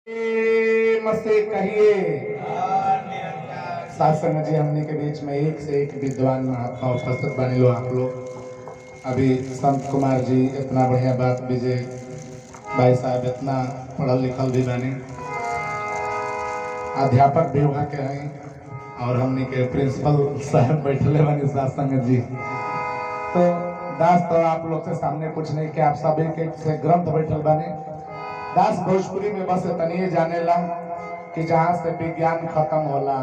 से कहिए शासन जी हमने के बीच में एक से एक विद्वान महात्मा उपस्थित बने लो आप लोग। अभी संत कुमार जी इतना बढ़िया बात, विजय भाई साहब इतना पढ़ल लिखल भी बने, अध्यापक भी वहाँ के हैं और हमने के प्रिंसिपल साहब बैठले बने शासन जी। तो दास तो आप लोग से सामने कुछ नहीं कि आप सब एक से ग्रंथ बैठल बने। दास भोजपुरी में बस इतनी जाने ला कि जहाँ से विज्ञान खत्म होला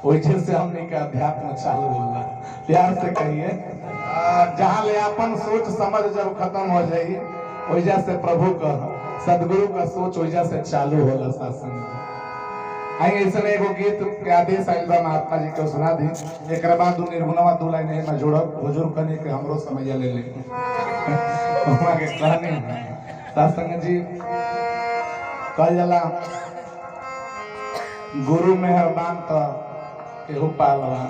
वही से हमने का अध्यात्म चालू होला। प्यार से कहिए, जहाँ ले अपन सोच समझ जब खत्म हो जाइए वही से प्रभु का सदगुरु का सोच वही से चालू होला। शासन आई ऐसा एगो गीत के आदेश आइल बा महात्मा जी के सुना दी। एक बाद निर्गुणवा दू लाइन में जोड़ब हुजूर कनी के हमरो समय ले ले वहां के कहनी शासन जी कल जला गुरु मेहरबान तो केहू पालवा।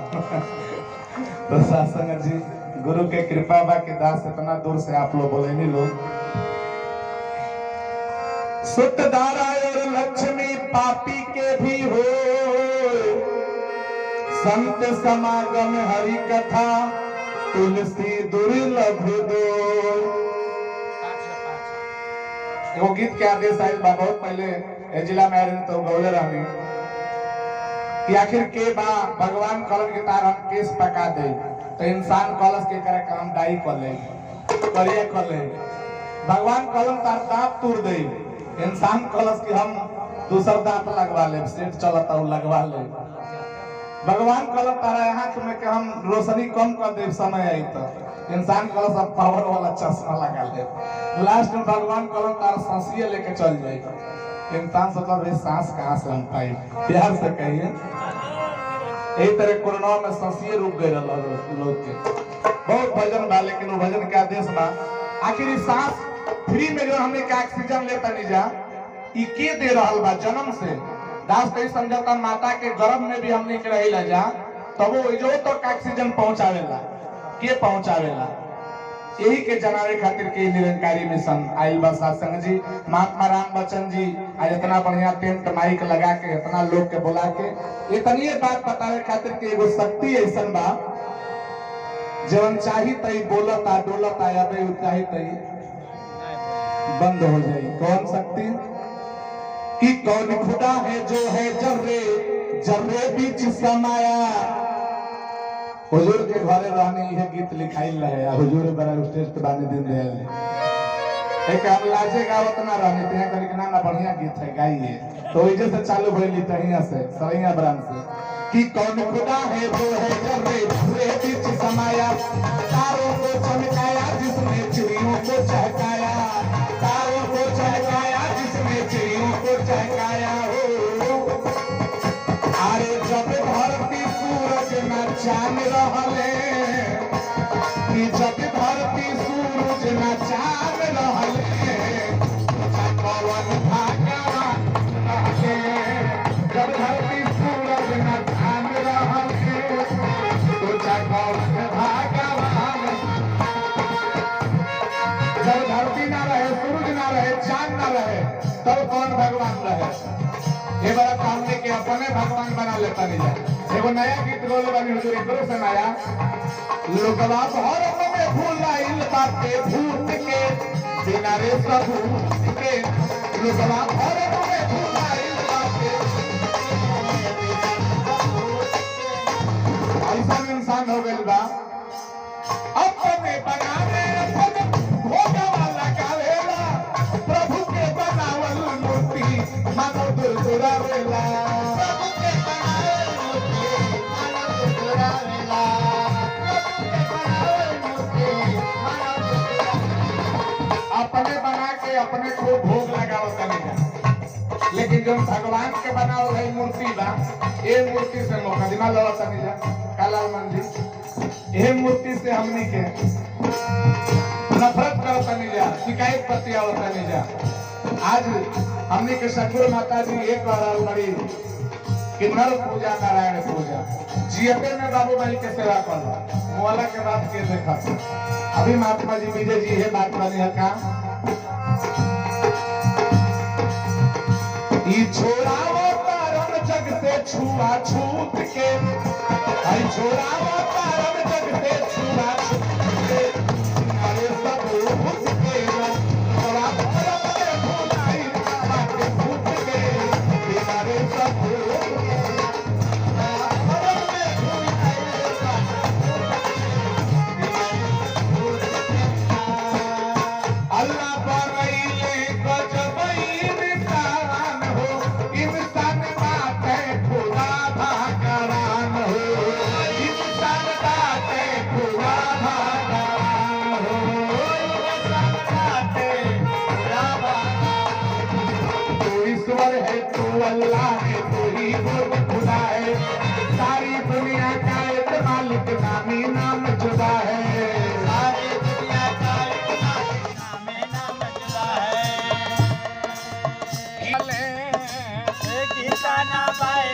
तो शासन जी गुरु के कृपा बा के दास इतना दूर से आप लोग बोले नहीं लोग सुतदारा और लक्ष्मी पापी के भी हो संत समागम हरि कथा तुलसी दुर्लभ दो। वो गीत के आदेश आयल बा बहुत पहले जिला में आयल तो गौले रहने कि आखिर के बा भगवान कलम के तार हम केस पका दे तो इंसान कलश के करे काम डाई कर ले करिए कर ले। भगवान कलम तार दांत तोड़ दे, इंसान कलश की हम दूसर दांत लगवा ले, सेट चलता हूँ लगवा ले। भगवान कलम तारा यहाँ तुम्हें कि हम रोशनी कम कर दे समय आई तो इंसान कलश अब पावर वाला चश्मा लगा ले। लास्ट में भगवान कलम तारा सांसिए लेके चल जाएगा। इंसान सोचता है सांस कहाँ से हम पाए। प्यार से कहिए यही तरह कोरोना में सांसिए रुक गए लोग के बहुत भजन बा, लेकिन वो भजन का आदेश बा आखिर सांस फ्री में जो हमने का ऑक्सीजन लेता नहीं जा ई के दे रहल बा जन्म से। दास कई समझौता माता के गर्भ में भी हमने के रही ला जा तब वो जो तो ऑक्सीजन पहुंचावेला के पहुंचावेला। यही के जनावे खातिर के निरंकारी मिशन आइल बा शासन जी। महात्मा राम बच्चन जी आज इतना बढ़िया टेंट माइक लगा के इतना लोग के बुला के इतनी बात बतावे खातिर के एगो शक्ति ऐसन बा जवन चाही तई बोलता डोलता या बे चाही तई बंद हो जाए। कौन शक्ति कि कौन खुदा है जो है जर्रे जर्रे बीच समाया। हुजूर के घरे रहने यह गीत लिखाइल रहे, हुजूर बड़ा स्टेज पे बाने दिन रहे एक हम लाजे गावत ना रहने ते करी ना बढ़िया गीत है गाइए तो वजह से चालू भइली तहिया से सरैया ब्रांच से कि कौन खुदा है जो है जर्रे जर्रे बीच समाया। तारों को चमकाया जिसने चिड़ियों को चहकाया, तारों को चहकाया जिसने चिड़ियों को चहकाया हो। अरे जब धरती सूरज न चांद रहले कि जब धरती सूरज न चांद रहले पवन भागवान रहले। जब धरती सूरज न चांद रहले तो पवन भागवान। जब धरती ना रहे सूरज ना रहे चांद ना रहे तब कौन भगवान रहे। ये बड़ा काम के अपने भगवान बना लेता नहीं जाए। एगो नया गीत बोले बनी हुजूर एकरो से नया लोगवा भर में भूलाइल बाटे भूत के बिना रे सबूत के। लोगवा भर में भूलाइल बाटे ऐसा इंसान हो गइल बा अपने बनावे अपने भोगवा लगावेला प्रभु के बनावल मूर्ति मानो दुर्गुरावेला। अपने बना के अपने को भोग लगाओ करेगा, लेकिन जो भगवान के बनाओ है मूर्ति बा ये मूर्ति से मुकदमा लड़ता नहीं जा कालाल मंदिर ये मूर्ति से हमने के नफरत करता नहीं जा शिकायत पत्ती आवता नहीं जा। आज हमने के सकुर माता जी एक बार बड़ी कि नर पूजा नारायण पूजा जियते में बाबू भाई के सेवा कर मोला के बात के देखा। अभी महात्मा जी विजय जी ये बात बनी है का ई छोड़ावो तारन जग से छुआ छूत के, आई छोड़ावो तारन जग से छुआ छूत के, अरे सब भूत के थोड़ा थोड़ा के भूलाई बाबा के भूत के, अरे सब भूत के अल्लाह बरैले गजबई इंसान हो, इंसान बात है खुदा भगवान हो, इंसान बात है खुदा भगवान हो, इंसान बात है खुदा भगवान। तू ईश्वर है, तू अल्लाह है, तू ही वो खुदा है, सारी दुनिया का एक मालिक नामी नाम जुदा है, सारी दुनिया का गीता ना बाय